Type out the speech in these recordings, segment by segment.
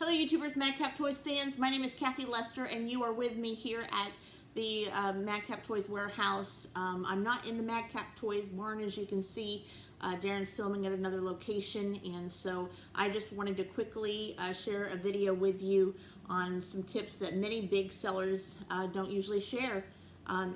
Hello YouTubers, Madcap Toys fans. My name is Kathy Lester and you are with me here at the Madcap Toys warehouse. I'm not in the Madcap Toys barn, as you can see. Darren's filming at another location, and so I just wanted to quickly share a video with you on some tips that many big sellers don't usually share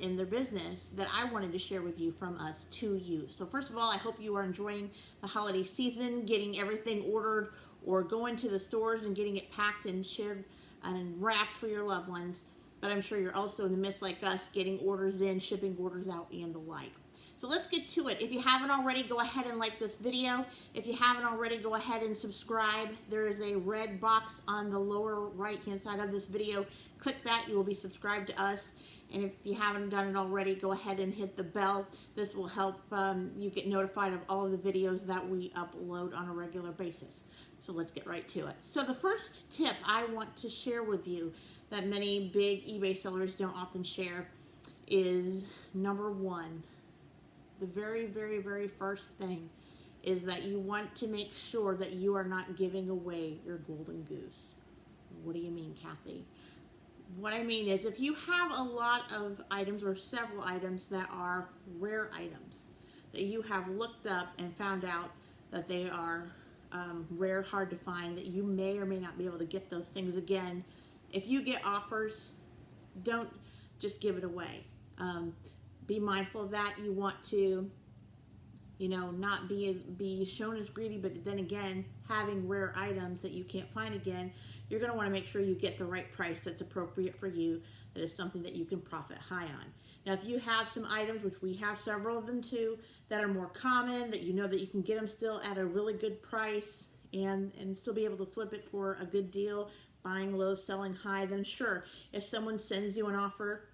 in their business, that I wanted to share with you from us to you. So first of all, I hope you are enjoying the holiday season, getting everything ordered or going to the stores and getting it packed and shared and wrapped for your loved ones. But I'm sure you're also in the midst, like us, getting orders in, shipping orders out, and the like. So let's get to it. If you haven't already, go ahead and like this video. If you haven't already, go ahead and subscribe. There is a red box on the lower right-hand side of this video. Click that. You will be subscribed to us. And if you haven't done it already, go ahead and hit the bell. This will help you get notified of all of the videos that we upload on a regular basis. So let's get right to it. So the first tip I want to share with you that many big eBay sellers don't often share is number one. The very first thing is that you want to make sure that you are not giving away your golden goose. What do you mean, Kathy? What I mean is, if you have a lot of items or several items that are rare items that you have looked up and found out that they are rare, hard to find, that you may or may not be able to get those things again, if you get offers, don't just give it away. Be mindful of that. You want to, not be shown as greedy, but then again, having rare items that you can't find again, you're going to want to make sure you get the right price that's appropriate for you, that is something that you can profit high on. Now, if you have some items, which we have several of them too, that are more common, that you know that you can get them still at a really good price and still be able to flip it for a good deal, buying low, selling high, then sure, if someone sends you an offer,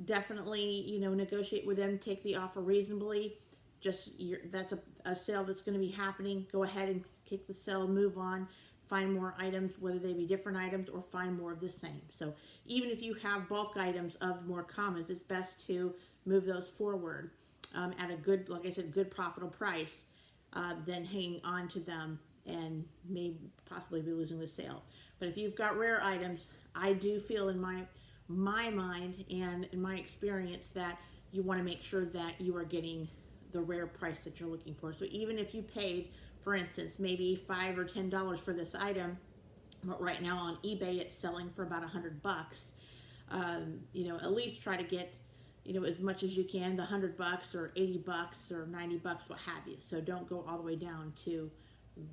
definitely, negotiate with them, take the offer reasonably. That's a sale that's going to be happening. Go ahead and kick the sale, move on, find more items, whether they be different items or find more of the same. So even if you have bulk items of more commons, it's best to move those forward at a good, like I said, good profitable price than hanging on to them and may possibly be losing the sale. But if you've got rare items, I do feel in my mind and in my experience that you want to make sure that you are getting the rare price that you're looking for. So even if you paid, for instance, maybe $5 or $10 for this item, but right now on eBay it's selling for about $100, at least try to get as much as you can, the $100 or $80 or $90, what have you. So don't go all the way down to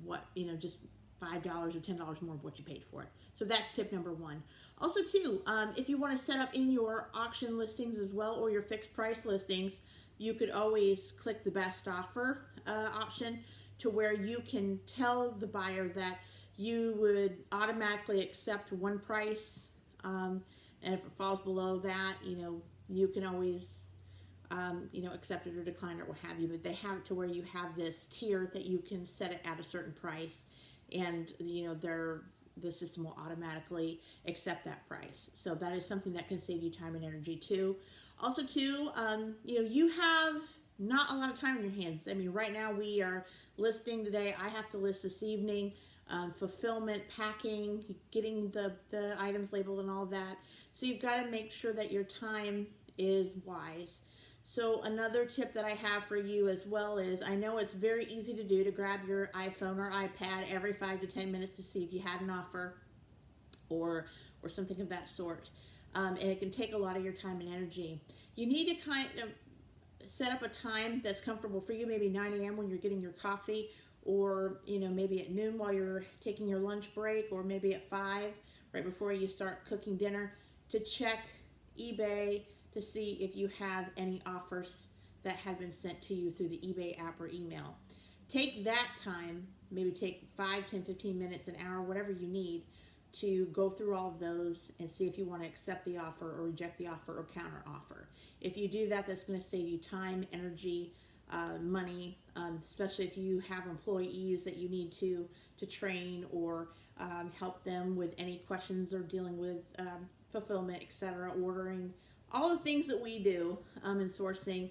what, just $5 or $10 more of what you paid for it. So that's tip number one. Also too, if you want to set up in your auction listings as well, or your fixed price listings, you could always click the best offer option, to where you can tell the buyer that you would automatically accept one price, and if it falls below that, you can always accept it or decline it or what have you. But they have it to where you have this tier that you can set it at a certain price, and the system will automatically accept that price. So that is something that can save you time and energy too. Also too, you have not a lot of time on your hands. I mean, right now we are listing today. I have to list this evening, fulfillment, packing, getting the items labeled and all that. So you've got to make sure that your time is wise. So another tip that I have for you as well is, I know it's very easy to do, to grab your iPhone or iPad every 5 to 10 minutes to see if you had an offer or something of that sort. And it can take a lot of your time and energy. You need to kind of set up a time that's comfortable for you, maybe 9 a.m. when you're getting your coffee, or maybe at noon while you're taking your lunch break, or maybe at 5 right before you start cooking dinner, to check eBay to see if you have any offers that have been sent to you through the eBay app or email. Take that time, maybe take 5, 10, 15 minutes, an hour, whatever you need, to go through all of those and see if you want to accept the offer or reject the offer or counter offer. If you do that, that's going to save you time, energy, money, especially if you have employees that you need to train or help them with any questions or dealing with fulfillment, etc., ordering, all the things that we do in sourcing.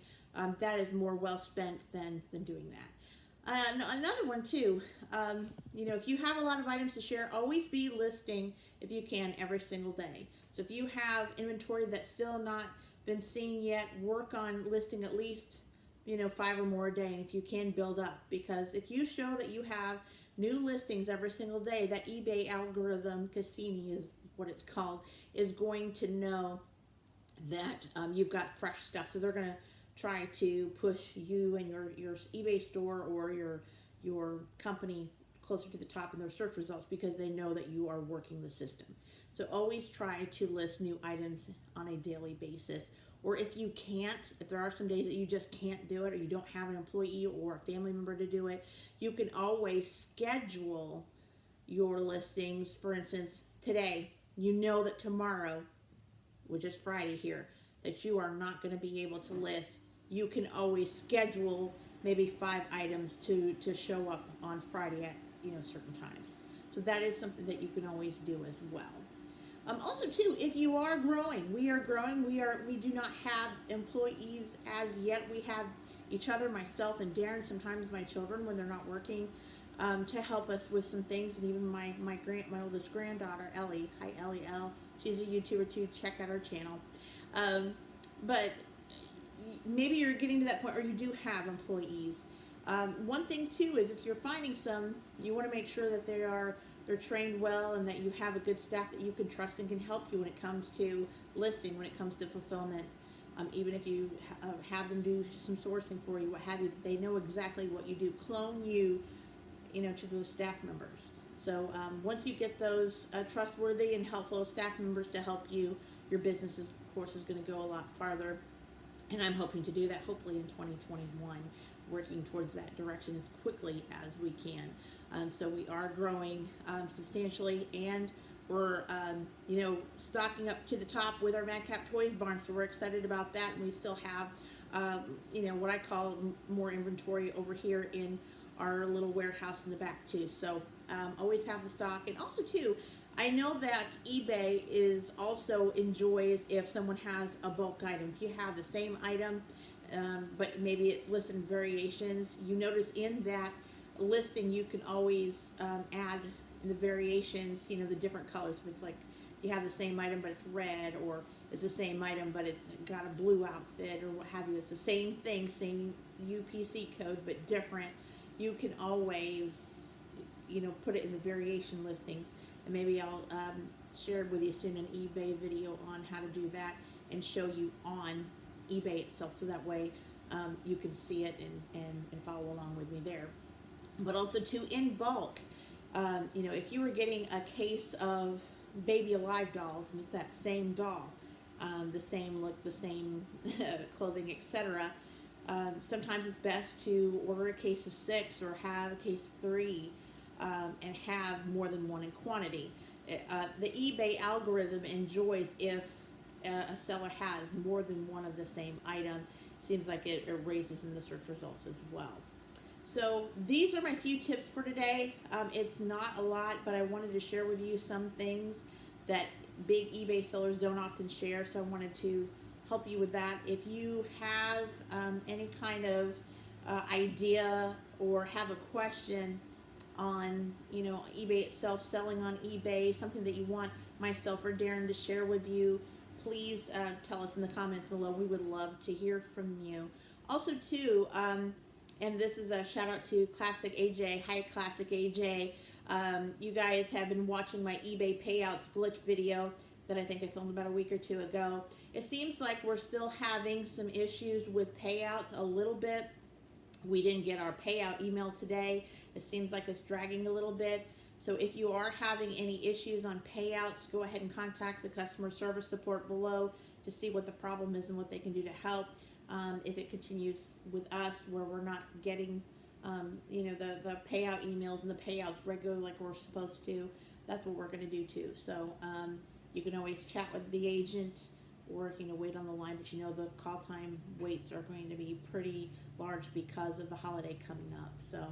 That is more well spent than doing that. Another one too, if you have a lot of items to share, always be listing if you can every single day. So if you have inventory that's still not been seen yet, work on listing at least 5 or more a day, and if you can, build up, because if you show that you have new listings every single day, that eBay algorithm, Cassini is what it's called, is going to know that you've got fresh stuff. So they're going to try to push you and your eBay store or your company closer to the top in their search results, because they know that you are working the system. So always try to list new items on a daily basis. Or if you can't, if there are some days that you just can't do it, or you don't have an employee or a family member to do it, you can always schedule your listings. For instance, today, you know that tomorrow, which is Friday here, that you are not going to be able to list. You can always schedule maybe 5 items to show up on Friday at certain times. So that is something that you can always do as well. Also too, if you are growing, we are growing. We do not have employees as yet. We have each other, myself and Darren, sometimes my children when they're not working, to help us with some things, and even my oldest granddaughter, Ellie. Hi, Ellie L. She's a YouTuber too. Check out her channel. But maybe you're getting to that point, or you do have employees. One thing too is, if you're finding some, you want to make sure that they're trained well, and that you have a good staff that you can trust and can help you when it comes to listing, when it comes to fulfillment. Even if you have them do some sourcing for you, what have you, they know exactly what you do. Clone you, to those staff members. So once you get those trustworthy and helpful staff members to help you, your business, of course, is going to go a lot farther. And I'm hoping to do that hopefully in 2021, working towards that direction as quickly as we can. So we are growing substantially, and we're stocking up to the top with our Madcap Toys barn. So we're excited about that, and we still have what I call more inventory over here in our little warehouse in the back too. So always have the stock. And also too, I know that eBay is also enjoys if someone has a bulk item. If you have the same item, but maybe it's listed in variations, you notice in that listing you can always add the variations, the different colors. If it's like you have the same item but it's red, or it's the same item but it's got a blue outfit, or what have you, it's the same thing, same UPC code but different, you can always put it in the variation listings. And maybe I'll share with you soon an eBay video on how to do that, and show you on eBay itself, so that way you can see it and follow along with me there. But also too, in bulk, if you were getting a case of Baby Alive dolls, and it's that same doll, the same look, the same clothing, etc., sometimes it's best to order a case of 6 or have a case of 3, and have more than one in quantity. The eBay algorithm enjoys if a seller has more than one of the same item. Seems like it raises in the search results as well. So these are my few tips for today. It's not a lot, but I wanted to share with you some things that big eBay sellers don't often share, so I wanted to help you with that. If you have any kind of idea or have a question on eBay itself, selling on eBay, something that you want myself or Darren to share with you, please tell us in the comments below. We would love to hear from you. Also too, and this is a shout out to Classic AJ. Hi Classic AJ. You guys have been watching my eBay payouts glitch video that I think I filmed about a week or 2 ago. It seems like we're still having some issues with payouts a little bit. We didn't get our payout email today. It seems like it's dragging a little bit. So if you are having any issues on payouts, go ahead and contact the customer service support below to see what the problem is and what they can do to help. If it continues with us where we're not getting the payout emails and the payouts regularly like we're supposed to, that's what we're going to do too. So you can always chat with the agent, or wait on the line, but the call time waits are going to be pretty large because of the holiday coming up. So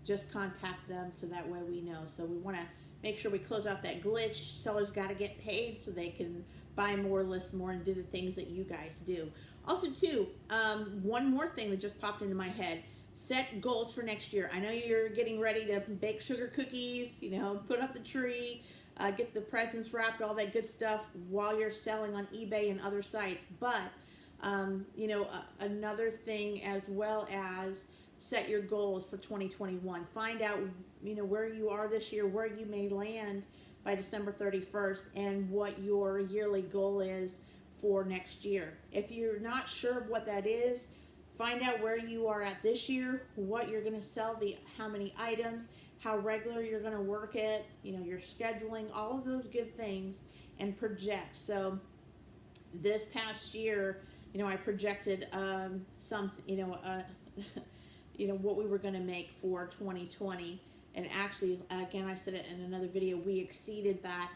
just contact them so that way we know. So we want to make sure we close out that glitch. Sellers got to get paid so they can buy more, list more, and do the things that you guys do. Also too, one more thing that just popped into my head. set goals for next year. I know you're getting ready to bake sugar cookies, you know, put up the tree, get the presents wrapped, all that good stuff while you're selling on eBay and other sites. But, you know, another thing as well as set your goals for 2021. Find out, you know, where you are this year, where you may land by December 31st, and what your yearly goal is for next year. If you're not sure of what that is, find out where you are at this year, what you're going to sell, how many items, how regular you're going to work it, you know, your scheduling, all of those good things, and project. So this past year, you know, I projected you know, what we were going to make for 2020. And actually, again, I said it in another video, we exceeded that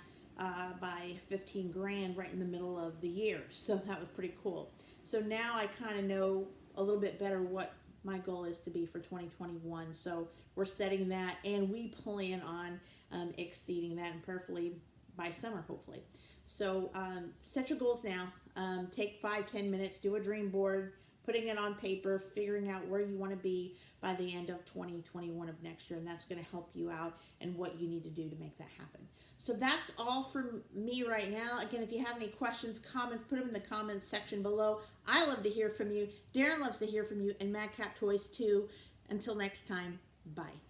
by 15 grand right in the middle of the year. So that was pretty cool. So now I kind of know a little bit better what my goal is to be for 2021. So we're setting that, and we plan on exceeding that, and prayerfully by summer, hopefully. So set your goals now. Take 5-10 minutes, do a dream board, putting it on paper, figuring out where you want to be by the end of 2021 of next year, and that's going to help you out and what you need to do to make that happen. So that's all from me right now. Again, if you have any questions, comments, put them in the comments section below. I love to hear from you. Darren loves to hear from you, and Madcap Toys too. Until next time, bye.